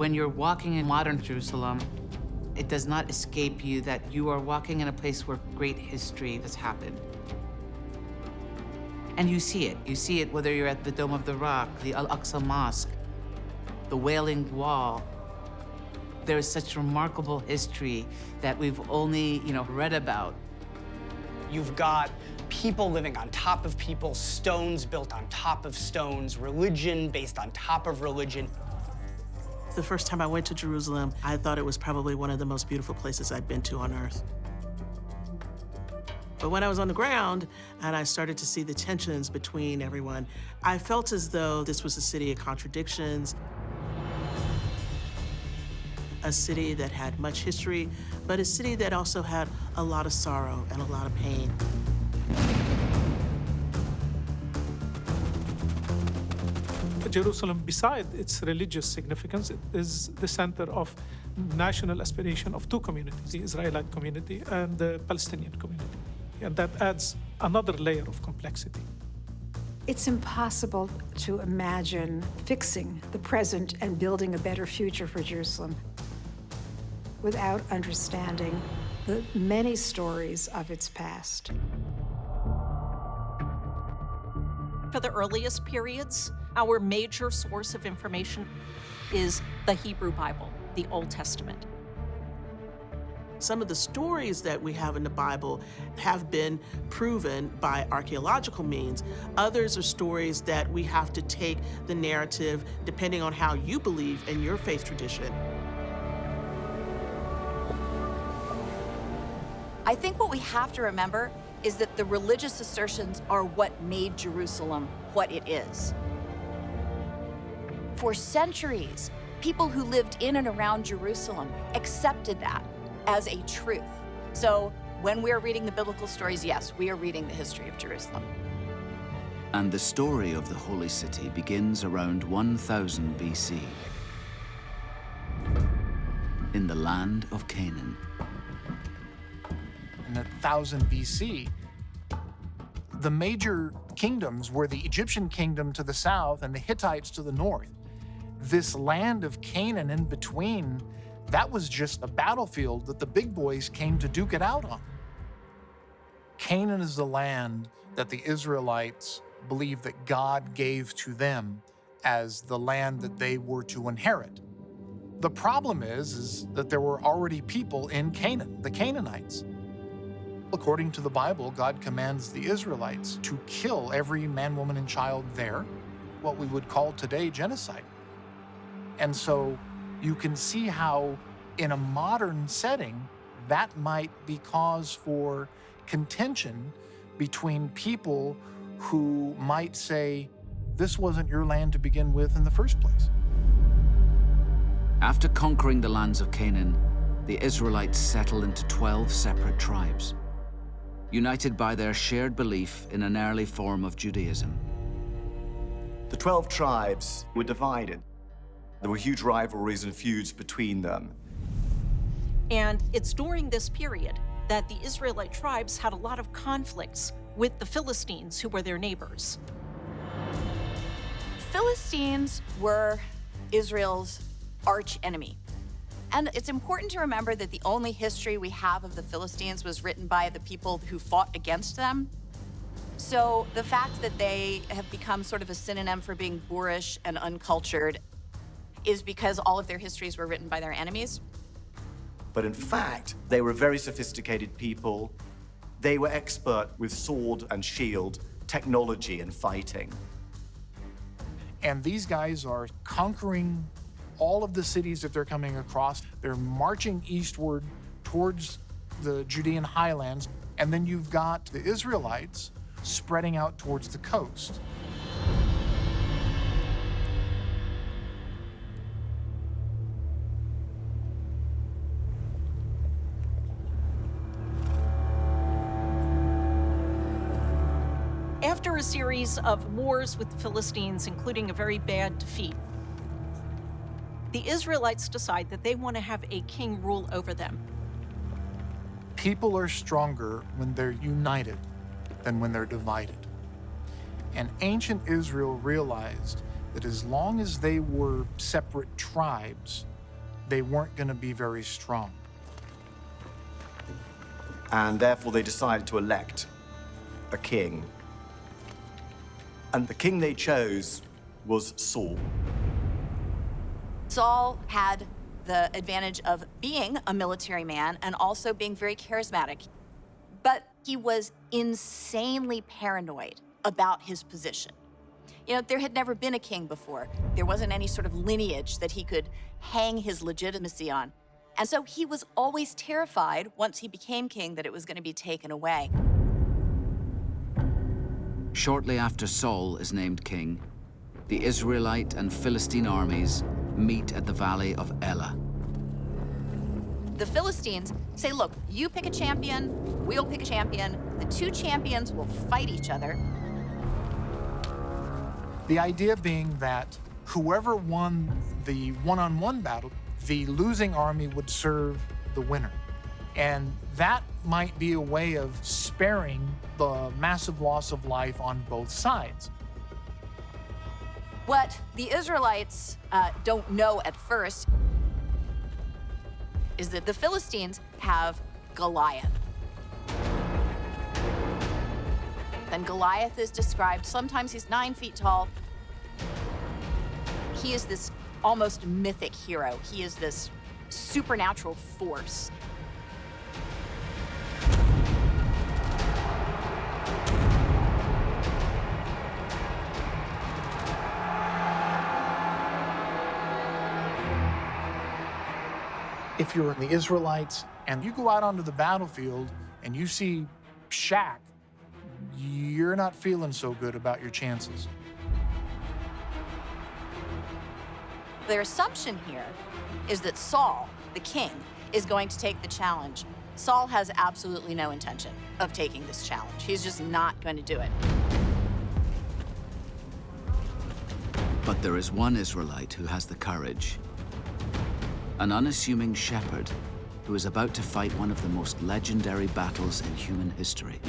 When you're walking in modern Jerusalem, it does not escape you that you are walking in a place where great history has happened. And you see it. You see it whether you're at the Dome of the Rock, the Al-Aqsa Mosque, the Wailing Wall. There is such remarkable history that we've only, read about. You've got people living on top of people, stones built on top of stones, religion based on top of religion. The first time I went to Jerusalem, I thought it was probably one of the most beautiful places I'd been to on earth. But when I was on the ground and I started to see the tensions between everyone, I felt as though this was a city of contradictions, a city that had much history, but a city that also had a lot of sorrow and a lot of pain. Jerusalem, beside its religious significance, it is the center of national aspiration of two communities, the Israelite community and the Palestinian community. And that adds another layer of complexity. It's impossible to imagine fixing the present and building a better future for Jerusalem without understanding the many stories of its past. For the earliest periods, our major source of information is the Hebrew Bible, the Old Testament. Some of the stories that we have in the Bible have been proven by archaeological means. Others are stories that we have to take the narrative depending on how you believe in your faith tradition. I think what we have to remember is that the religious assertions are what made Jerusalem what it is. For centuries, people who lived in and around Jerusalem accepted that as a truth. So when we're reading the biblical stories, yes, we are reading the history of Jerusalem. And the story of the Holy City begins around 1000 BC in the land of Canaan. In 1000 BC, the major kingdoms were the Egyptian kingdom to the south and the Hittites to the north. This land of Canaan in between, that was just a battlefield that the big boys came to duke it out on. Canaan is the land that the Israelites believed that God gave to them as the land that they were to inherit. The problem is that there were already people in Canaan, the Canaanites. According to the Bible, God commands the Israelites to kill every man, woman, and child there, what we would call today genocide. And so you can see how, in a modern setting, that might be cause for contention between people who might say, this wasn't your land to begin with in the first place. After conquering the lands of Canaan, the Israelites settled into 12 separate tribes, united by their shared belief in an early form of Judaism. The 12 tribes were divided. There were huge rivalries and feuds between them. And it's during this period that the Israelite tribes had a lot of conflicts with the Philistines, who were their neighbors. Philistines were Israel's arch enemy. And it's important to remember that the only history we have of the Philistines was written by the people who fought against them. So the fact that they have become sort of a synonym for being boorish and uncultured is because all of their histories were written by their enemies. But in fact, they were very sophisticated people. They were expert with sword and shield, technology and fighting. And these guys are conquering all of the cities that they're coming across. They're marching eastward towards the Judean highlands. And then you've got the Israelites spreading out towards the coast. After a series of wars with the Philistines, including a very bad defeat, the Israelites decide that they want to have a king rule over them. People are stronger when they're united than when they're divided. And ancient Israel realized that as long as they were separate tribes, they weren't going to be very strong. And therefore they decided to elect a king. And the king they chose was Saul. Saul had the advantage of being a military man and also being very charismatic. But he was insanely paranoid about his position. You know, there had never been a king before. There wasn't any sort of lineage that he could hang his legitimacy on. And so he was always terrified, once he became king, that it was going to be taken away. Shortly after Saul is named king, the Israelite and Philistine armies meet at the valley of Elah. The Philistines say, look, you pick a champion, we'll pick a champion. The two champions will fight each other. The idea being that whoever won the one-on-one battle, the losing army would serve the winner. And that might be a way of sparing the massive loss of life on both sides. What the Israelites don't know at first is that the Philistines have Goliath. And Goliath is described, sometimes he's 9 feet tall. He is this almost mythic hero. He is this supernatural force. If you're the Israelites and you go out onto the battlefield and you see Shaq, you're not feeling so good about your chances. Their assumption here is that Saul, the king, is going to take the challenge. Saul has absolutely no intention of taking this challenge. He's just not going to do it. But there is one Israelite who has the courage. An unassuming shepherd who is about to fight one of the most legendary battles in human history.